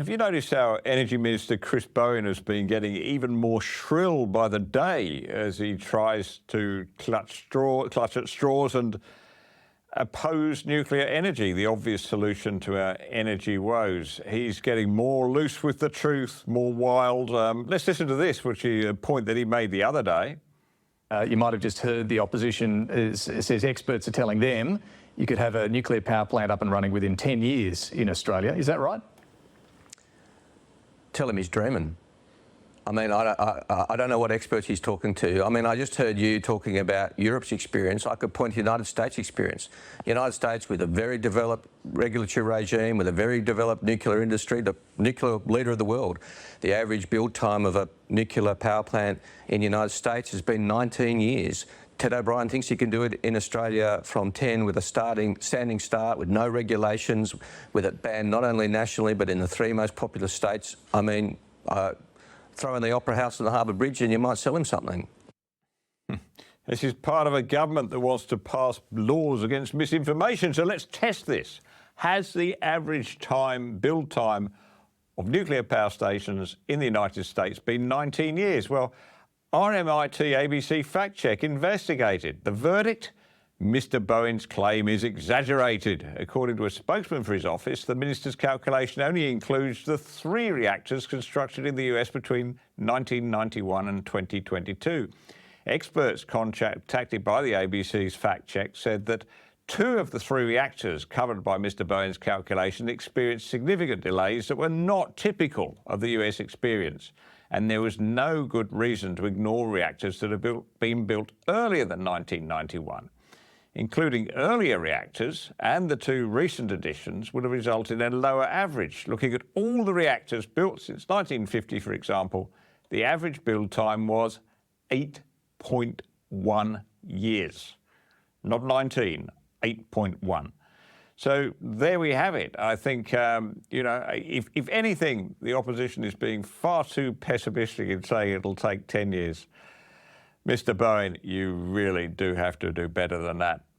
Have you noticed how Energy Minister Chris Bowen has been getting even more shrill by the day as he tries to clutch at straws and oppose nuclear energy, the obvious solution to our energy woes? He's getting more loose with the truth, more wild. Let's listen to this, which is a point that he made the other day. You might have just heard the opposition says experts are telling them you could have a nuclear power plant up and running within 10 years in Australia. Is that right? Tell him he's dreaming. I mean, I don't know what experts he's talking to. I mean, I just heard you talking about Europe's experience. I could point to the United States' experience. The United States, with a very developed regulatory regime, with a very developed nuclear industry, the nuclear leader of the world. The average build time of a nuclear power plant in the United States has been 19 years. Ted O'Brien thinks he can do it in Australia from 10 with a standing start, with no regulations, with it banned not only nationally but in the 3 most populous states. I mean, throw in the Opera House and the Harbour Bridge and you might sell him something. This is part of a government that wants to pass laws against misinformation. So let's test this. Has the average build time of nuclear power stations in the United States been 19 years? Well, RMIT ABC Fact Check investigated. The verdict? Mr. Bowen's claim is exaggerated. According to a spokesman for his office, the minister's calculation only includes the 3 reactors constructed in the US between 1991 and 2022. Experts contacted by the ABC's fact check said that 2 of the 3 reactors covered by Mr. Bowen's calculation experienced significant delays that were not typical of the US experience. And there was no good reason to ignore reactors that have been built earlier than 1991. Including earlier reactors and the 2 recent additions would have resulted in a lower average. Looking at all the reactors built since 1950, for example, the average build time was 8.1 years. Not 19, 8.1. So there we have it. I think, if anything, the opposition is being far too pessimistic in saying it'll take 10 years. Mr. Bowen, you really do have to do better than that.